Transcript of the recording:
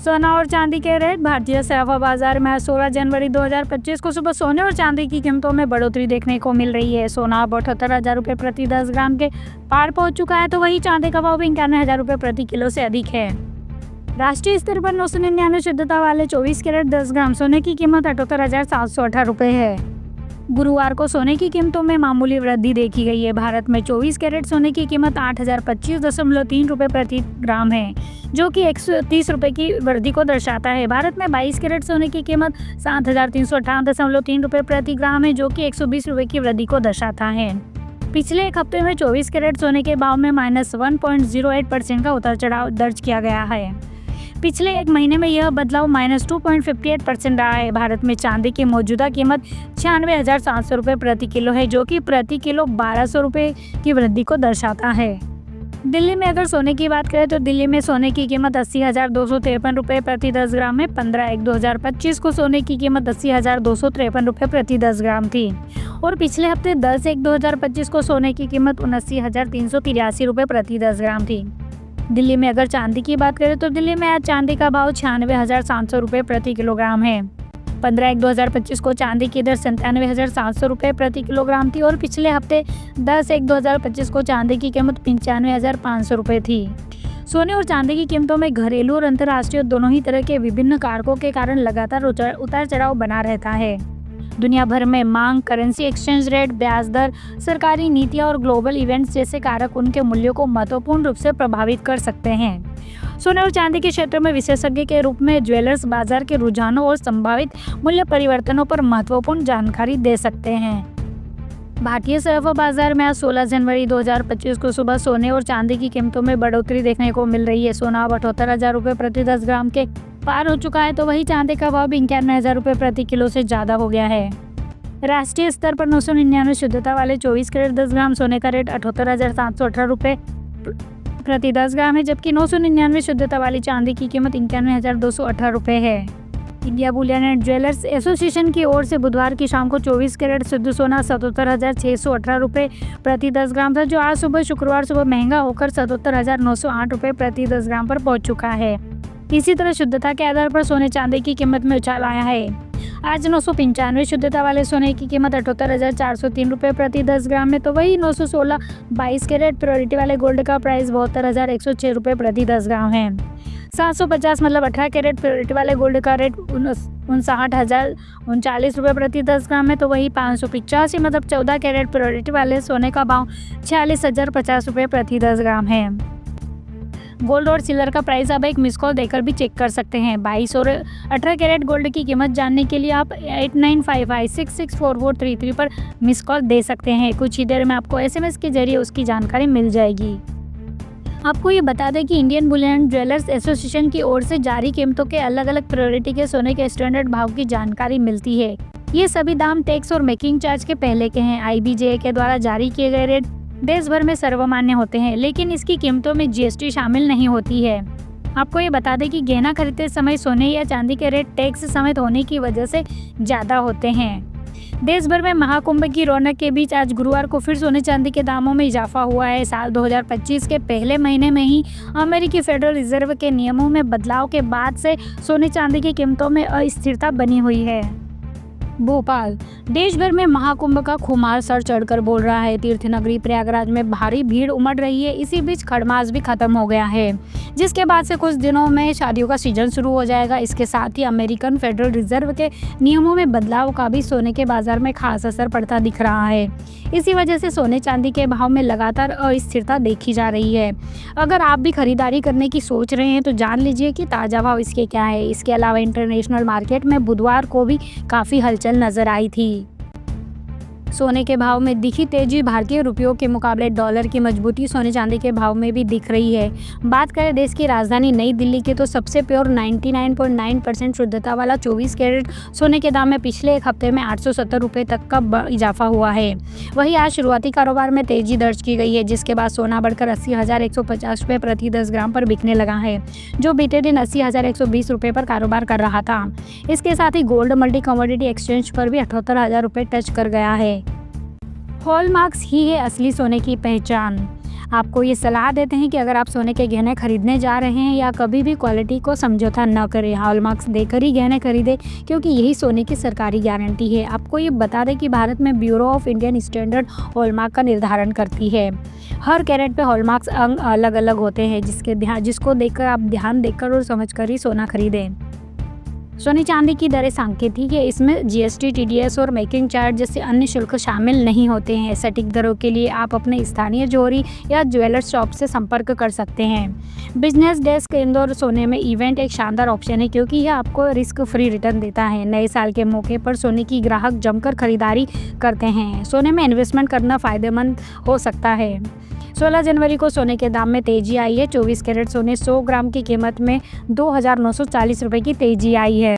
सोना और चांदी के रेट। भारतीय सराफा बाजार में आज 16 जनवरी 2025 को सुबह सोने और चांदी की कीमतों में बढ़ोतरी देखने को मिल रही है। सोना अब 78,000 रुपये प्रति 10 ग्राम के पार पहुंच चुका है, तो वहीं चांदी का भाव भी 91,000 रुपये प्रति किलो से अधिक है। राष्ट्रीय स्तर पर 999 शुद्धता वाले 24 कैरेट 10 ग्राम सोने की कीमत 78,718 रुपये है। गुरुवार को सोने की कीमतों में मामूली वृद्धि देखी गई है। भारत में 24 कैरेट सोने की कीमत 8,025.3 रुपये प्रति ग्राम है, जो कि 130 रुपये की वृद्धि को दर्शाता है। भारत में 22 कैरेट सोने की कीमत 7,358.3 रुपये प्रति ग्राम है, जो कि 120 रुपये की वृद्धि को दर्शाता है। पिछले एक हफ्ते में 24 कैरेट सोने के भाव में -1.08% का उतार चढ़ाव दर्ज किया गया है। पिछले एक महीने में यह बदलाव -2.58% रहा है। भारत में चांदी की मौजूदा कीमत 96,700 रुपये प्रति किलो है, जो कि प्रति किलो 1,200 रुपये की वृद्धि को दर्शाता है। दिल्ली में अगर सोने की बात करें तो दिल्ली में सोने की कीमत 80,253 रुपये प्रति 10 ग्राम है। 15/1/2025 को सोने की कीमत 80,253 रुपये प्रति 10 ग्राम थी और पिछले हफ्ते 10/1/2025 को सोने की कीमत 79,383 रुपये प्रति 10 ग्राम थी। दिल्ली में अगर चांदी की बात करें तो दिल्ली में आज चांदी का भाव 96,700 रुपये प्रति किलोग्राम है। 15/1/2025 को चांदी की दर 97,700 रुपये प्रति किलोग्राम थी और पिछले हफ्ते 10/1/2025 को चांदी की कीमत 95,500 रुपये थी। सोने और चांदी की कीमतों में घरेलू और अंतर्राष्ट्रीय दोनों ही तरह के विभिन्न कारकों के कारण लगातार उतार चढ़ाव बना रहता है। दुनिया भर में मांग, करेंसी एक्सचेंज रेट, ब्याज दर, सरकारी नीतियां और ग्लोबल इवेंट्स जैसे कारक उनके मूल्यों को महत्वपूर्ण रूप से प्रभावित कर सकते हैं। सोने और चांदी के क्षेत्र में विशेषज्ञ के रूप में ज्वेलर्स बाजार के रुझानों और संभावित मूल्य परिवर्तनों पर महत्वपूर्ण जानकारी दे सकते हैं। भारतीय सराफा बाजार में आज 16 जनवरी 2025 को सुबह सोने और चांदी की कीमतों में बढ़ोतरी देखने को मिल रही है। सोना अब 78,000 रुपये प्रति 10 ग्राम के पार हो चुका है, तो वही चांदी का भाव भी 91,000 रुपये प्रति किलो से ज़्यादा हो गया है। राष्ट्रीय स्तर पर 999 शुद्धता वाले 24 कैरेट 10 ग्राम सोने का रेट 78,718 रुपये प्रति 10 ग्राम है, जबकि 999 शुद्धता वाली चांदी की कीमत 91,218 रुपये है। India Boolean and jewellers association की ओर से बुधवार की शाम को 24 कैरेट शुद्ध सोना 77,618 रुपये प्रति 10 ग्राम था, जो आज सुबह शुक्रवार सुबह महंगा होकर 77,908 रुपये प्रति 10 ग्राम पर पहुंच चुका है। इसी तरह शुद्धता के आधार पर सोने चांदी की कीमत में उछाल आया है। आज 995 शुद्धता वाले सोने की कीमत 78,403 रुपये प्रति 10 ग्राम में, तो वही 916 22 कैरेट प्योरिटी वाले गोल्ड का प्राइस 72,106 रुपये प्रति 10 ग्राम है। 750 मतलब 18 कैरेट प्योरिटी वाले गोल्ड का रेट 59,039 रुपये प्रति 10 ग्राम है, तो वही 585 मतलब 14 कैरेट प्योरिटी वाले सोने का भाव 46,050 रुपये प्रति 10 ग्राम है। गोल्ड और सिल्वर का प्राइस आप एक मिस कॉल देकर भी चेक कर सकते हैं। 22 और 18 कैरेट गोल्ड की कीमत जानने के लिए आप 8955664433 पर मिस कॉल दे सकते हैं। कुछ ही देर में आपको SMS के जरिए उसकी जानकारी मिल जाएगी। आपको ये बता दें कि इंडियन बुलियन ज्वेलर्स एसोसिएशन की ओर से जारी कीमतों के अलग अलग प्रायोरिटी के सोने के स्टैंडर्ड भाव की जानकारी मिलती है। ये सभी दाम टैक्स और मेकिंग चार्ज के पहले के हैं। IBJ के द्वारा जारी किए गए रेट देश भर में सर्वमान्य होते हैं, लेकिन इसकी कीमतों में GST शामिल नहीं होती है। आपको ये बता दें कि गहना खरीदते समय सोने या चांदी के रेट टैक्स समेत होने की वजह से ज़्यादा होते हैं। देश भर में महाकुंभ की रौनक के बीच आज गुरुवार को फिर सोने चांदी के दामों में इजाफा हुआ है। साल 2025 के पहले महीने में ही अमेरिकी फेडरल रिजर्व के नियमों में बदलाव के बाद से सोने चांदी की कीमतों में अस्थिरता बनी हुई है। भोपाल देश भर में महाकुंभ का खुमार सर चढ़कर बोल रहा है। तीर्थ नगरी प्रयागराज में भारी भीड़ उमड़ रही है। इसी बीच खड़मास भी खत्म हो गया है, जिसके बाद से कुछ दिनों में शादियों का सीजन शुरू हो जाएगा। इसके साथ ही अमेरिकन फेडरल रिजर्व के नियमों में बदलाव का भी सोने के बाजार में खास असर पड़ता दिख रहा है। इसी वजह से सोने चांदी के भाव में लगातार अस्थिरता देखी जा रही है। अगर आप भी खरीदारी करने की सोच रहे हैं तो जान लीजिए कि ताज़ा भाव इसके क्या है। इसके अलावा इंटरनेशनल मार्केट में बुधवार को भी काफ़ी हलचल नजर आई थी। सोने के भाव में दिखी तेजी, भारतीय रुपयों के मुकाबले डॉलर की मजबूती सोने चांदी के भाव में भी दिख रही है। बात करें देश की राजधानी नई दिल्ली की तो सबसे प्योर 99.9% शुद्धता वाला 24 कैरेट सोने के दाम में पिछले एक हफ्ते में 870 रुपये तक का इजाफा हुआ है। वहीं आज शुरुआती कारोबार में तेजी दर्ज की गई है, जिसके बाद सोना बढ़कर 80,150 रुपये प्रति 10 ग्राम पर बिकने लगा है, जो बीते दिन 80,120 रुपये पर कारोबार कर रहा था। इसके साथ ही गोल्ड मल्टी कमोडिटी एक्सचेंज पर भी 78,000 रुपये टच कर गया है। हॉलमार्क्स ही है असली सोने की पहचान। आपको ये सलाह देते हैं कि अगर आप सोने के गहने खरीदने जा रहे हैं या कभी भी क्वालिटी को समझौता न करें, हॉलमार्क्स देकर ही गहने खरीदें, क्योंकि यही सोने की सरकारी गारंटी है। आपको ये बता दें कि भारत में bureau of Indian standard hallmark का निर्धारण करती है। हर कैरेट पे हॉलमार्क्स अंक अलग अलग होते हैं, जिसको देखकर आप ध्यान देकर और समझकर ही सोना खरीदें। सोने चांदी की दरें सांकेतिक है, इसमें जीएसटी, टीडीएस और मेकिंग चार्ज जैसे अन्य शुल्क शामिल नहीं होते हैं। सटीक दरों के लिए आप अपने स्थानीय जोहरी या ज्वेलर्स शॉप से संपर्क कर सकते हैं। बिजनेस डेस्क इंदौर सोने में इवेंट एक शानदार ऑप्शन है, क्योंकि यह आपको रिस्क फ्री रिटर्न देता है। नए साल के मौके पर सोने की ग्राहक जमकर खरीदारी करते हैं। सोने में इन्वेस्टमेंट करना फायदेमंद हो सकता है। 16 जनवरी को सोने के दाम में तेजी आई है। 24 कैरेट सोने 100 ग्राम की कीमत में 2,940 रुपये की तेजी आई है।